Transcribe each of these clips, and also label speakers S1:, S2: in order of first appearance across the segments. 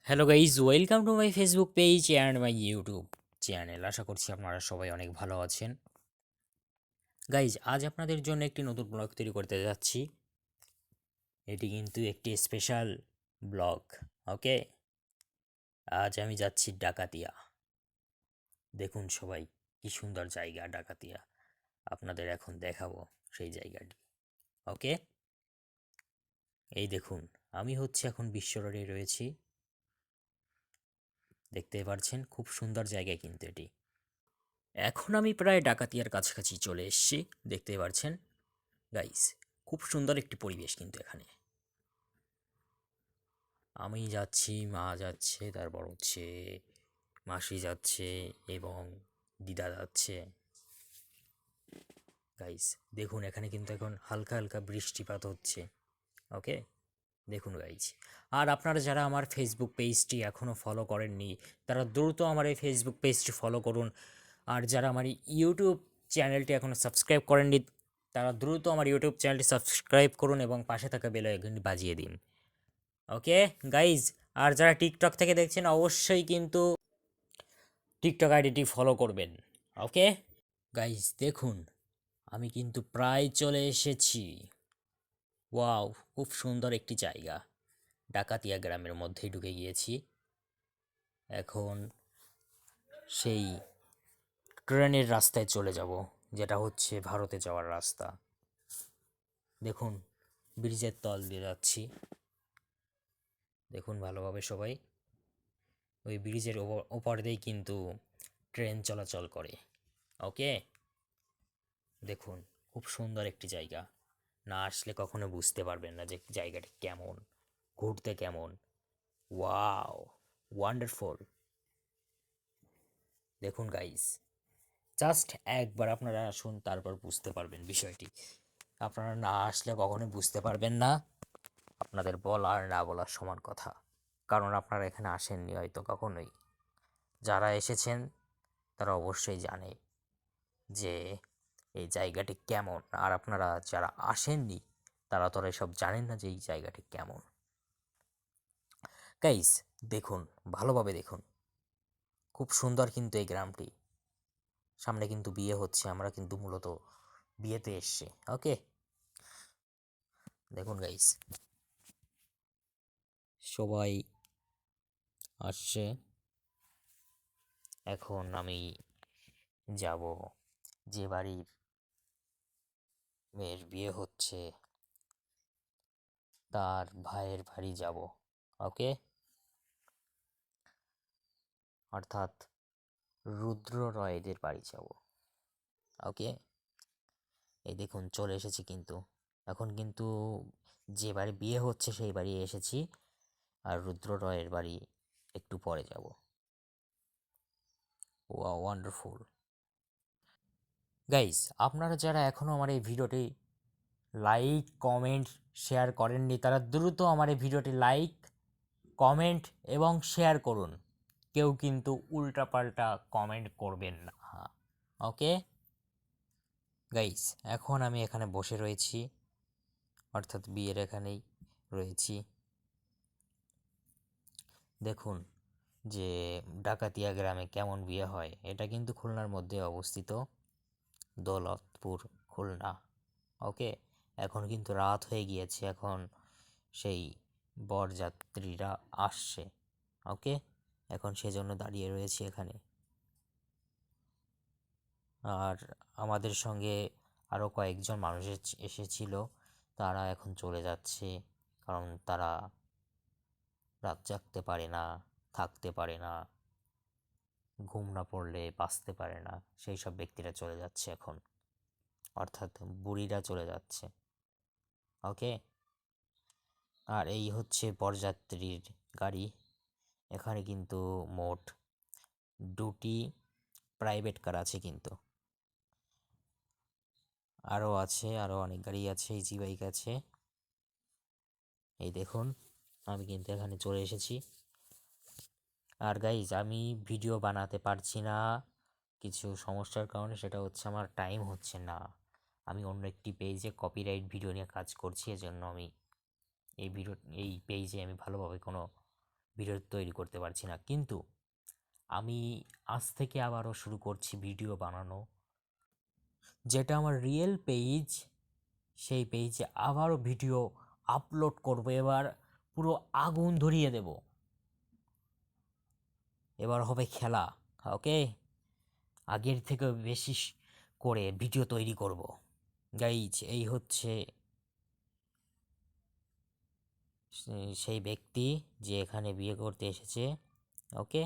S1: Hello guys, welcome to my Facebook page and my YouTube channel. আশা করছি আপনারা সবাই অনেক ভালো আছেন। গাইজ, আজ আপনাদের জন্য একটি নতুন ব্লগ তৈরি করতে যাচ্ছি। এটি কিন্তু একটি স্পেশাল ব্লগ। ওকে, আজ আমি যাচ্ছি ডাকাতিয়া। দেখুন সবাই, কি সুন্দর জায়গা ডাকাতিয়া। আপনাদের এখন দেখাবো সেই জায়গাটি। ওকে, এই দেখুন, আমি হচ্ছে এখন বিশ্ব রোডে রয়েছি। দেখতে পাচ্ছেন, খুব সুন্দর জায়গা কিন্তু এটি। এখন আমি প্রায় ডাকাতিয়ার কাছাকাছি চলে এসেছি। দেখতে পাচ্ছেন গাইস, খুব সুন্দর একটি পরিবেশ কিন্তু এখানে। আমি যাচ্ছি, মা যাচ্ছে, তারপর হচ্ছে মাসি যাচ্ছে এবং দিদা যাচ্ছে। গাইস দেখুন, এখানে কিন্তু এখন হালকা হালকা বৃষ্টিপাত হচ্ছে। ওকে, দেখুন গাইজ। আর আপনারা যারা আমার ফেসবুক পেজটি এখনও ফলো করেননি, তারা দ্রুত আমার এই ফেসবুক পেজটি ফলো করুন। আর যারা আমার ইউটিউব চ্যানেলটি এখনও সাবস্ক্রাইব করেননি, তারা দ্রুত আমার ইউটিউব চ্যানেলটি সাবস্ক্রাইব করুন এবং পাশে থাকা বেল আইকনটি বাজিয়ে দিন। ওকে গাইজ, আর যারা টিকটক থেকে দেখছেন অবশ্যই কিন্তু টিকটক আইডিটি ফলো করবেন। ওকে গাইজ, দেখুন আমি কিন্তু প্রায় চলে এসেছি। ওয়াও, খুব সুন্দর একটি জায়গা। ডাকাতিয়া গ্রামের মধ্যেই ঢুকে গিয়েছি। এখন সেই ট্রেনের রাস্তায় চলে যাব, যেটা হচ্ছে ভারতে যাওয়ার রাস্তা। দেখুন, ব্রিজের তল দিয়ে যাচ্ছি। দেখুন ভালোভাবে সবাই, ওই ব্রিজের ওপর দিয়েই কিন্তু ট্রেন চলাচল করে। ওকে, দেখুন খুব সুন্দর একটি জায়গা। না আসলে কখনো বুঝতে পারবেন না যে জায়গাটি কেমন, ঘুরতে কেমন। Wow, wonderful. দেখুন গাইস, জাস্ট একবার আপনারা আসুন, তারপর বুঝতে পারবেন বিষয়টি। আপনারা না আসলে কখনোই বুঝতে পারবেন না। আপনাদের বলা আর না বলার সমান কথা, কারণ আপনারা এখানে আসেননি হয়তো কখনোই। যারা এসেছেন তারা অবশ্যই জানে যে এই জায়গাটি কেমন। আর আপনারা যারা আসেননি, তারা তো এসব জানেন না যে এই জায়গাটি কেমন। গাইস দেখুন, ভালোভাবে দেখুন, খুব সুন্দর কিন্তু এই গ্রামটি। সামনে কিন্তু বিয়ে হচ্ছে, আমরা কিন্তু মূলত বিয়েতে এসছি। ওকে, দেখুন গাইস, সবাই আসছে। এখন আমি যাব যে বাড়ির মেয়ের বিয়ে হচ্ছে, তার ভাইয়ের বাড়ি যাব। ওকে, অর্থাৎ রুদ্র রয়েদের বাড়ি যাব। ওকে, এই দেখুন চলে এসেছি কিন্তু। এখন কিন্তু যে বাড়ি বিয়ে হচ্ছে সেই বাড়ি এসেছি, আর রুদ্র রয়ের বাড়ি একটু পরে যাব। Wow, wonderful. গাইস, আপনারা যারা এখনও আমার এই ভিডিওটি লাইক, কমেন্ট, শেয়ার করেননি, তারা দ্রুত আমার এই ভিডিওটি লাইক, কমেন্ট এবং শেয়ার করুন। কেউ কিন্তু উল্টাপাল্টা কমেন্ট করবেন না। ওকে গাইস, এখন আমি এখানে বসে রয়েছি, অর্থাৎ বিয়ের এখানেই রয়েছি। দেখুন যে ডাকাতিয়া গ্রামে কেমন বিয়ে হয়। এটা কিন্তু খুলনার মধ্যে অবস্থিত, দৌলতপুর, খুলনা। ওকে, এখন কিন্তু রাত হয়ে গিয়েছে, এখন সেই বরযাত্রীরা আসছে। ওকে, এখন সেজন্য দাঁড়িয়ে রয়েছি এখানে। আর আমাদের সঙ্গে আরও কয়েকজন মানুষ এসেছিল, তারা এখন চলে যাচ্ছে, কারণ তারা রাত জাগতে পারে না, থাকতে পারে না, ঘুম না পড়লে বাঁচতে পারে না, সেই সব ব্যক্তিরা চলে যাচ্ছে এখন, অর্থাৎ বুড়িরা চলে যাচ্ছে। ওকে, আর এই হচ্ছে বরযাত্রীর গাড়ি। এখানে কিন্তু মোট 2টি প্রাইভেট কার আছে কিন্তু, আরও আছে, আরও অনেক গাড়ি আছে, ইজি বাইক আছে। এই দেখুন, আমি কিন্তু এখানে চলে এসেছি। আর গাইজ, আমি ভিডিও বানাতে পারছি না কিছু সমস্যার কারণে, সেটা হচ্ছে আমার টাইম হচ্ছে না। আমি অন্য একটি পেজে কপিরাইট ভিডিও নিয়ে কাজ করছি, এজন্য আমি এই পেজে আমি ভালোভাবে কোনো ভিডিও তৈরি করতে পারছি না, কিন্তু আমি আজ থেকে আবারও শুরু করছি ভিডিও বানানো, যেটা আমার রিয়েল পেজ, সেই পেজে আবারও ভিডিও আপলোড করব। এবার পুরো আগুন ধরিয়ে দেব, এবার হবে খেলা। ওকে, আগের থেকে বেশি করে ভিডিও তৈরি করব গাইজ। এই হচ্ছে সেই ব্যক্তি যে এখানে বিয়ে করতে এসেছে। ওকে,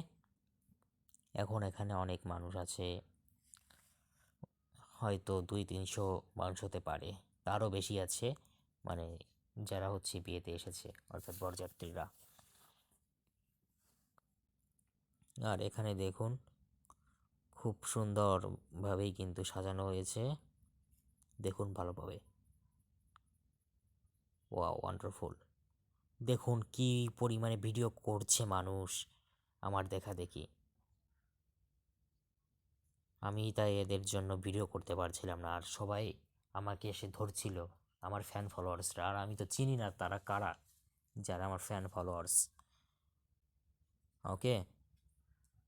S1: এখন এখানে অনেক মানুষ আছে, হয়তো 200-300 মানুষ হতে পারে, তারও বেশি আছে, মানে যারা হচ্ছে বিয়েতে এসেছে, অর্থাৎ বরযাত্রীরা। আর এখানে দেখুন খুব সুন্দরভাবেই কিন্তু সাজানো হয়েছে, দেখুন ভালোভাবে। Wow, wonderful. দেখুন কি পরিমাণে ভিডিও করছে মানুষ আমার দেখা দেখি। আমি তাই এদের জন্য ভিডিও করতে পারছিলাম না, আর সবাই আমাকে এসে ধরছিল, আমার ফ্যান ফলোয়ার্সরা। আর আমি তো চিনি না তারা কারা, যারা আমার ফ্যান ফলোয়ার্স। ওকে,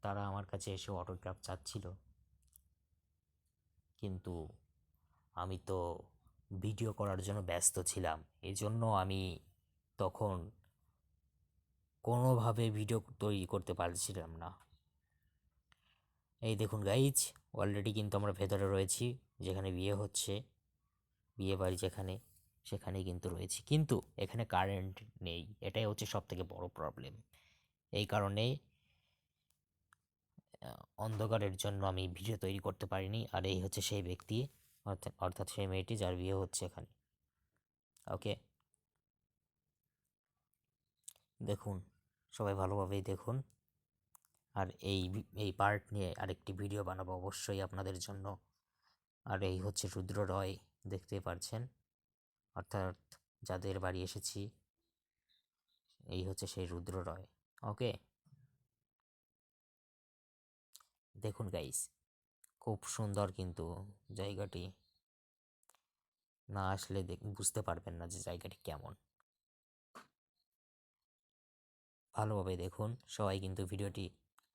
S1: তারা আমার কাছে এসে অটোগ্রাফ চাচ্ছিল, কিন্তু আমি তো ভিডিও করার জন্য ব্যস্ত ছিলাম, এই জন্য আমি তখন কোনোভাবে ভিডিও তৈরি করতে পারছিলাম না। এই দেখুন গাইজ, অলরেডি কিন্তু আমরা ভেতরে রয়েছি, যেখানে বিয়ে হচ্ছে, বিয়ে বাড়ি যেখানে, সেখানে কিন্তু রয়েছি, কিন্তু এখানে কারেন্ট নেই। এটাই হচ্ছে সব থেকে বড় প্রবলেম। এই কারণে অন্ধকারের জন্য আমি ভিডিও তৈরি করতে পারিনি। আর এই হচ্ছে সেই ব্যক্তি, অর্থাৎ সেই মেয়েটি যার বিয়ে হচ্ছে এখানে। ওকে, দেখুন সবাই ভালোভাবেই দেখুন। আর এই পার্ট নিয়ে আরেকটি ভিডিও বানাবো অবশ্যই আপনাদের জন্য। আর এই হচ্ছে রুদ্র রয়, দেখতেই পারছেন, অর্থাৎ যাদের বাড়ি এসেছি, এই হচ্ছে সেই রুদ্র রয়। ওকে, দেখুন গাইস, খুব সুন্দর কিন্তু জায়গাটি, না আসলে বুঝতে পারবেন না যে জায়গাটি কেমন। ভালোভাবে দেখুন, সবাই কিন্তু ভিডিওটি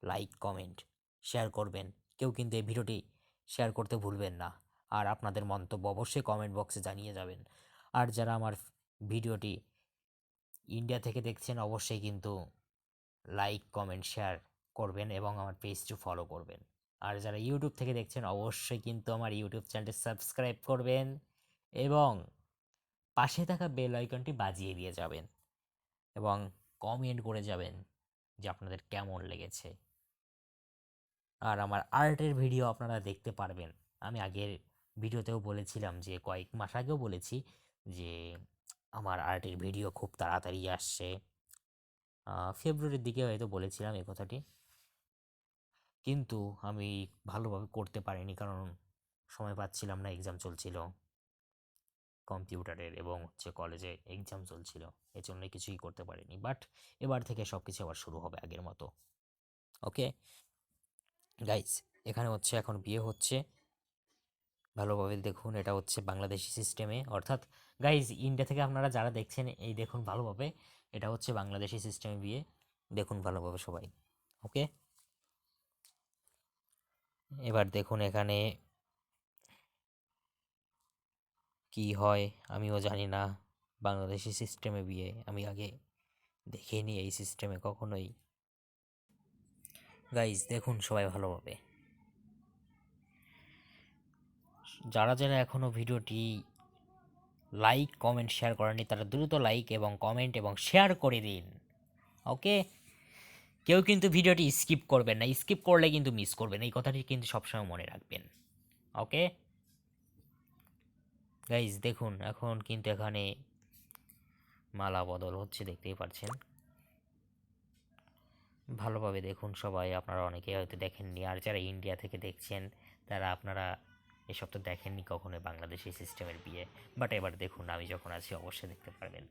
S1: লাইক, কমেন্ট, শেয়ার করবেন। কেউ কিন্তু এই ভিডিওটি শেয়ার করতে ভুলবেন না। আর আপনাদের মন্তব্য অবশ্যই কমেন্ট বক্সে জানিয়ে যাবেন। আর যারা আমার ভিডিওটি ইন্ডিয়া থেকে দেখছেন, অবশ্যই কিন্তু লাইক, কমেন্ট, শেয়ার করবেন এবং আমার পেজটি ফলো করবেন। আর যারা ইউটিউব থেকে দেখছেন, অবশ্যই কিন্তু আমার ইউটিউব চ্যানেলটি সাবস্ক্রাইব করবেন এবং পাশে থাকা বেল আইকনটি বাজিয়ে দিয়ে যাবেন এবং কমেন্ট করে যাবেন যে আপনাদের কেমন লেগেছে। আর আমার আর্টের ভিডিও আপনারা দেখতে পারবেন। আমি আগের ভিডিওতেও বলেছিলাম, যে কয়েক মাস আগেও বলেছি, যে আমার আর্টের ভিডিও খুব তাড়াতাড়ি আসছে। ফেব্রুয়ারির দিকে হয়তো বলেছিলাম এই কথাটি, কিন্তু আমি ভালোভাবে করতে পারিনি, কারণ সময় পাচ্ছিলাম না, এক্সাম চলছিল কম্পিউটারের এবং হচ্ছে কলেজে এক্সাম চলছিল, এজন্য কিছুই করতে পারিনি। বাট এবার থেকে সব কিছু আবার শুরু হবে আগের মতো। ওকে গাইস, এখানে হচ্ছে এখন বিয়ে হচ্ছে, ভালোভাবে দেখুন। এটা হচ্ছে বাংলাদেশি সিস্টেমে, অর্থাৎ গাইস ইন্ডিয়া থেকে আপনারা যারা দেখছেন, এই দেখুন ভালোভাবে, এটা হচ্ছে বাংলাদেশি সিস্টেমে বিয়ে, দেখুন ভালোভাবে সবাই। ওকে, এবার দেখুন এখানে কি হয় আমিও জানি না। বাংলাদেশি সিস্টেমে বিয়ে আমি আগে দেখিনি, এই সিস্টেমে কখনোই। গাইজ দেখুন সবাই ভালোভাবে, যারা যারা এখনও ভিডিওটি লাইক, কমেন্ট, শেয়ার করেনি, তারা দ্রুত লাইক এবং কমেন্ট এবং শেয়ার করে দিন। ওকে, কেউ কিন্তু ভিডিওটি স্কিপ করবেন না, স্কিপ করলে কিন্তু মিস করবেন, এই কথাটি কিন্তু সবসময় মনে রাখবেন। ওকে গাইজ দেখুন, এখন কিন্তু এখানে মালা বদল হচ্ছে, দেখতেই পাচ্ছেন। ভালোভাবে দেখুন সবাই, আপনারা অনেকেই হয়তো দেখেননি, আর যারা ইন্ডিয়া থেকে দেখছেন তারা আপনারা এসব তো দেখেননি কখনোই, বাংলাদেশি সিস্টেমের বিয়ে। বাট এবার দেখুন, আমি যখন আছি অবশ্যই দেখতে পারবেন,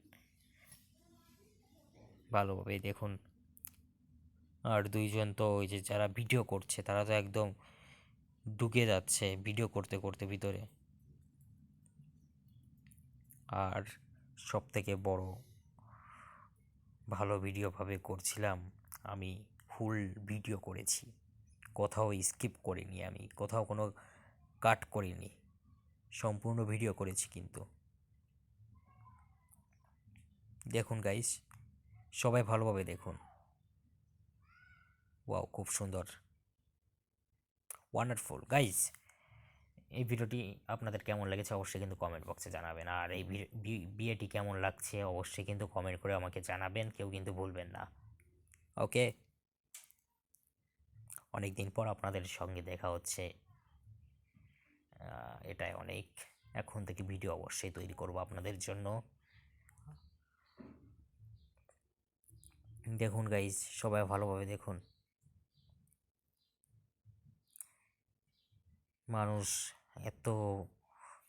S1: ভালোভাবে দেখুন। আর দুইজন তো ওই যে যারা ভিডিও করছে, তারা তো একদম ঢুকে যাচ্ছে ভিডিও করতে করতে ভিতরে। আর সব থেকে বড় ভালো ভিডিওভাবে করছিলাম, আমি ফুল ভিডিও করেছি, কোথাও স্কিপ করিনি, আমি কোথাও কোনো কাট করিনি, সম্পূর্ণ ভিডিও করেছি। কিন্তু দেখুন গাইস, সবাই ভালোভাবে দেখুন। ওয়াও, খুব সুন্দর, ওয়ান্ডারফুল গাইস। এই ভিডিওটি আপনাদের কেমন লেগেছে অবশ্যই কিন্তু কমেন্ট বক্সে জানাবেন, আর এই বিয়েটি কেমন লাগছে অবশ্যই কিন্তু কমেন্ট করে আমাকে জানাবেন, কেউ কিন্তু ভুলবেন না। ওকে, অনেক দিন পর আপনাদের সঙ্গে দেখা হচ্ছে, এটাই অনেক। এখন থেকে ভিডিও অবশ্যই তৈরি করব আপনাদের জন্য। দেখুন গাইজ, সবাই ভালোভাবে দেখুন। মানুষ এত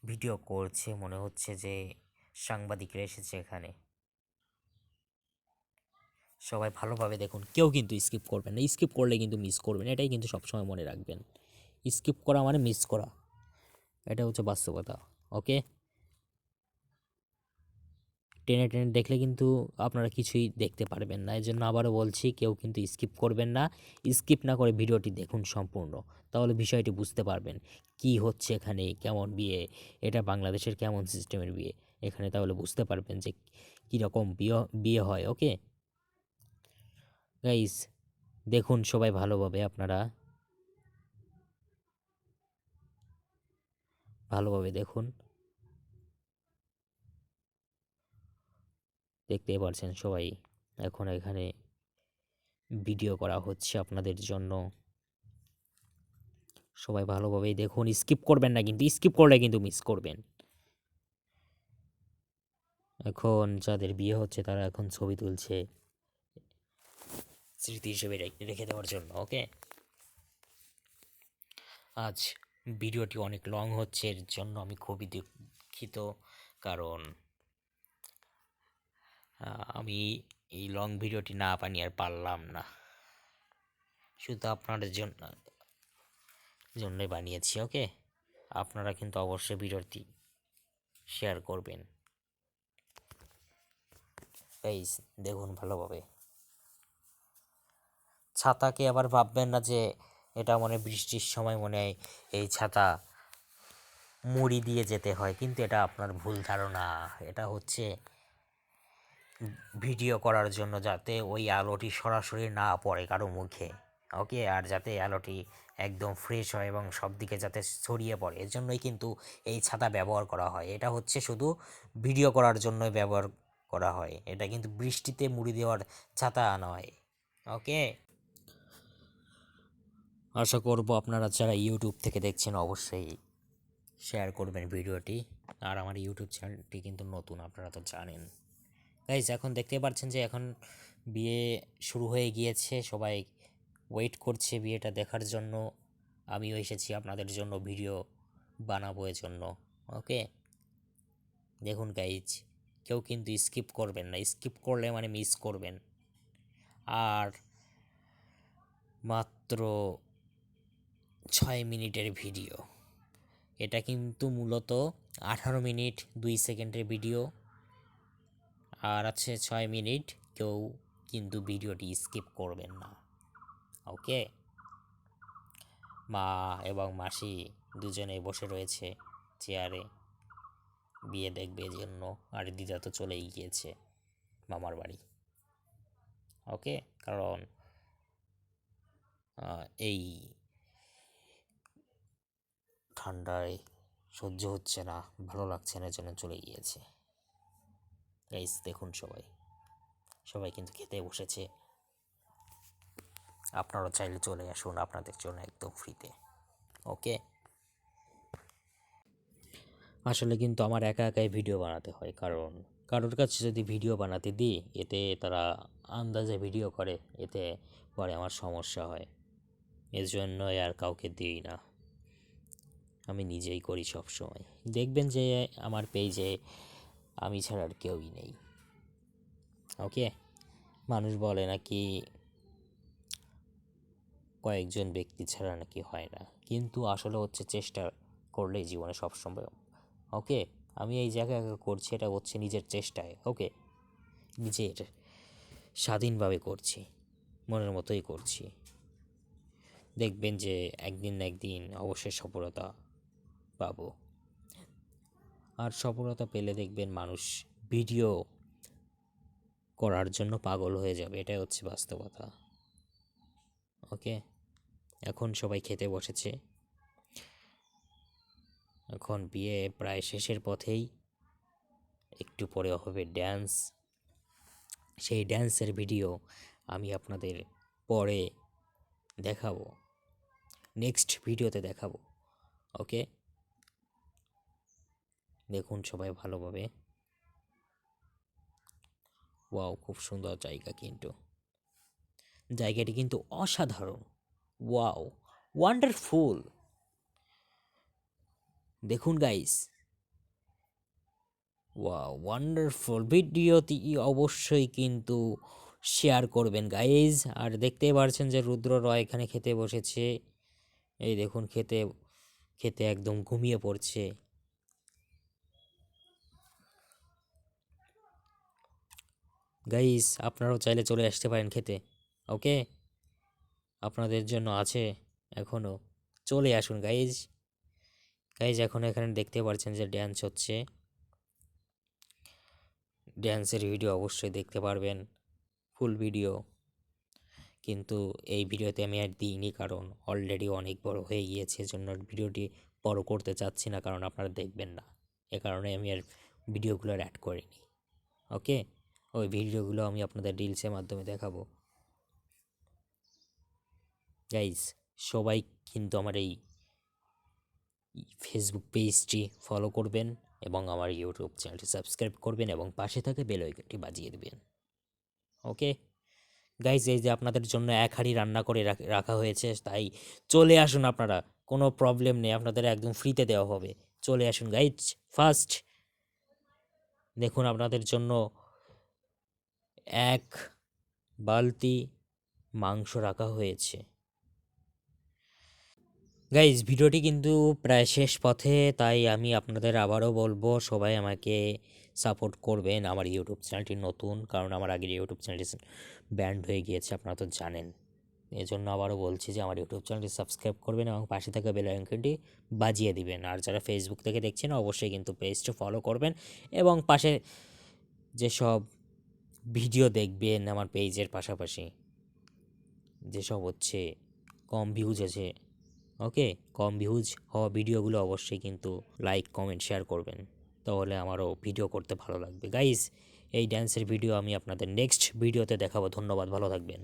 S1: ভিডিও করছে, মনে হচ্ছে যে সাংবাদিকরা এসেছে এখানে। সবাই ভালোভাবে দেখুন, কেউ কিন্তু স্কিপ করবেন না, স্কিপ করলে কিন্তু মিস করবেন, এটাই কিন্তু সবসময় মনে রাখবেন। স্কিপ করা মানে মিস করা, এটা হচ্ছে বাস্তবতা। ওকে, টেনে টেনে দেখলে কিন্তু আপনারা কিছুই দেখতে পারবেন না, এই জন্য আবারও বলছি, কেউ কিন্তু স্কিপ করবেন না। স্কিপ না করে ভিডিওটি দেখুন সম্পূর্ণ, তাহলে বিষয়টি বুঝতে পারবেন কি হচ্ছে এখানে, কেমন বিয়ে, এটা বাংলাদেশের কেমন সিস্টেমের বিয়ে এখানে, তাহলে বুঝতে পারবেন যে কীরকম বিয়ে বিয়ে হয়। ওকে গাইস, দেখুন সবাই ভালোভাবে, আপনারা ভালোভাবে দেখুন। দেখতেই পারছেন সবাই, এখন এখানে ভিডিও করা হচ্ছে আপনাদের জন্য। সবাই ভালোভাবেই দেখুন, স্কিপ করবেন না, কিন্তু স্কিপ করলে কিন্তু মিস করবেন। এখন যাদের বিয়ে হচ্ছে তারা এখন ছবি তুলছে স্মৃতি হিসেবে রেখে দেওয়ার জন্য। ওকে, আজ ভিডিওটি অনেক লং হচ্ছে, এর জন্য আমি খুবই দুঃখিত, কারণ আমি এই লং ভিডিওটি না বানিয়ে আর পারলাম না, শুধু আপনাদের জন্যই বানিয়েছি। ওকে, আপনারা কিন্তু অবশ্যই ভিডিওটি শেয়ার করবেন। গাইস, দেখুন ভালোভাবে, ছাতাকে আবার ভাববেন না যে এটা মনে বৃষ্টির সময় মনে হয় এই ছাতা মুড়ি দিয়ে যেতে হয়, কিন্তু এটা আপনার ভুল ধারণা। এটা হচ্ছে ভিডিও করার জন্য, যাতে ওই আলোটি সরাসরি না পড়ে কারো মুখে। ওকে, আর যাতে আলোটি একদম ফ্রেশ হয় এবং সব দিকে যাতে ছড়িয়ে পড়ে, এর জন্যই কিন্তু এই ছাতা ব্যবহার করা হয়। এটা হচ্ছে শুধু ভিডিও করার জন্যই ব্যবহার করা হয়, এটা কিন্তু বৃষ্টিতে মুড়ি দেওয়ার ছাতা নয়। ওকে, আশা করব আপনারা যারা ইউটিউব থেকে দেখছেন অবশ্যই শেয়ার করবেন ভিডিওটি, আর আমার ইউটিউব চ্যানেলটি কিন্তু নতুন, আপনারা তো জানেন। গাইজ, এখন দেখতে পাচ্ছেন যে এখন বিয়ে শুরু হয়ে গিয়েছে, সবাই ওয়েট করছে বিয়েটা দেখার জন্য। আমিও এসেছি আপনাদের জন্য ভিডিও বানাবো এর জন্য। ওকে, দেখুন গাইজ, কেউ কিন্তু স্কিপ করবেন না, স্কিপ করলে মানে মিস করবেন। আর মাত্র 6 মিনিটের ভিডিও, এটা কিন্তু মূলত 18 মিনিট 2 সেকেন্ডের ভিডিও, আর আছে 6 মিনিট। কেউ কিন্তু ভিডিওটি স্কিপ করবেন না। ওকে, মা এবং মাসি দুজনে বসে রয়েছে চেয়ারে বিয়ে দেখবে জন্য, আর দিদা তো চলেই গিয়েছে মামার বাড়ি। ওকে, কারণ এই ঠান্ডায় সহ্য হচ্ছে না, ভালো লাগছে না, জন্য চলে গিয়েছে। গাইস, দেখুন সবাই, সবাই কিন্তু খেতে বসেছে, আপনারা চাইলে চলে আসুন, আপনাদের জন্য একদম ফ্রিতে। ওকে, আসলে কিন্তু আমার একা একাই ভিডিও বানাতে হয়, কারণ কারোর কাছে যদি ভিডিও বানাতে দিই, এতে তারা আন্দাজে ভিডিও করে, এতে পরে আমার সমস্যা হয়, এর জন্যই আর কাউকে দিই না, আমি নিজেই করি সব সময়। দেখবেন যে আমার পেজে আমি ছাড়া আর কেউই নেই। ওকে, মানুষ বলে নাকি কয়েকজন ব্যক্তি ছাড়া নাকি হয় না, কিন্তু আসলে হচ্ছে চেষ্টা করলেই জীবনে সব সম্ভব। ওকে, আমি এই জায়গায় করছি, এটা হচ্ছে নিজের চেষ্টায়। ওকে, নিজের স্বাধীনভাবে করছি, মনের মতোই করছি। দেখবেন যে একদিন না একদিন অবশ্যই সফলতা পাবো। আর সফলতা পেলে দেখবেন মানুষ ভিডিও করার জন্য পাগল হয়ে যাবে, এটাই হচ্ছে বাস্তবতা। ওকে, এখন সবাই খেতে বসেছে, এখন বিয়ে প্রায় শেষের পথেই, একটু পরে হবে ড্যান্স। সেই ড্যান্সের ভিডিও আমি আপনাদের পরে দেখাবো, নেক্সট ভিডিওতে দেখাবো। ওকে, দেখুন সবাই ভালোভাবে। ওয়াও, খুব সুন্দর জায়গা, কিন্তু জায়গাটি কিন্তু অসাধারণ। Wow, wonderful. দেখুন গাইস, ওয়াও ওয়ান্ডারফুল। ভিডিওটি অবশ্যই কিন্তু শেয়ার করবেন গাইজ। আর দেখতেই পারছেন যে রুদ্র রয় এখানে খেতে বসেছে। এই দেখুন খেতে খেতে একদম ঘুমিয়ে পড়ছে। গাইজ আপনারাও চাইলে চলে আসতে পারেন খেতে। ওকে, আপনাদের জন্য আছে এখনও, চলে আসুন গাইজ। গাইজ এখন এখানে দেখতে পাচ্ছেন যে ড্যান্স হচ্ছে, ড্যান্সের ভিডিও অবশ্যই দেখতে পারবেন, ফুল ভিডিও। কিন্তু এই ভিডিওতে আমি আর দিইনি, কারণ অলরেডি অনেক বড় হয়ে গিয়েছে, এজন্য ভিডিওটি বড় করতে চাচ্ছি না, কারণ আপনারা দেখবেন না, এ কারণে আমি আর ভিডিওগুলো অ্যাড করিনি। ওকে, ওই ভিডিওগুলো আমি আপনাদের রিলসের মাধ্যমে দেখাবো। গাইজ সবাই কিন্তু আমার এই ফেসবুক পেজটি ফলো করবেন এবং আমার ইউটিউব চ্যানেলটি সাবস্ক্রাইব করবেন এবং পাশে থাকা বেল আইকনটি বাজিয়ে দেবেন। ওকে গাইজ, এই যে আপনাদের জন্য এক হাঁড়ি রান্না করে রাখা হয়েছে, তাই চলে আসুন আপনারা, কোনো প্রবলেম নেই, আপনাদের একদম ফ্রিতে দেওয়া হবে। চলে আসুন গাইজ। ফার্স্ট দেখুন আপনাদের জন্য এক বালতি মাংস রাখা হয়েছে। গাইজ ভিডিওটি কিন্তু প্রায় শেষ পথে, তাই আমি আপনাদের আবারও বলবো সবাই আমাকে সাপোর্ট করবেন। আমার ইউটিউব চ্যানেলটি নতুন, কারণ আমার আগের ইউটিউব চ্যানেলটি ব্যান্ড হয়ে গিয়েছে, আপনারা তো জানেন। এজন্য আবারও বলছি যে আমার ইউটিউব চ্যানেলটি সাবস্ক্রাইব করবেন এবং পাশে থাকা বেল আইকনটি বাজিয়ে দিবেন। আর যারা ফেসবুক থেকে দেখছেন অবশ্যই কিন্তু পেজটি ফলো করবেন এবং পাশে যেসব ভিডিও দেখবেন আমার পেজের পাশাপাশি, যেসব হচ্ছে কম ভিউজ আছে, ওকে, কম ভিউজ হওয়া ভিডিওগুলো অবশ্যই কিন্তু লাইক কমেন্ট শেয়ার করবেন, তাহলে আমারও ভিডিও করতে ভালো লাগবে। গাইজ এই ড্যান্সের ভিডিও আমি আপনাদের নেক্সট ভিডিওতে দেখাবো। ধন্যবাদ, ভালো থাকবেন।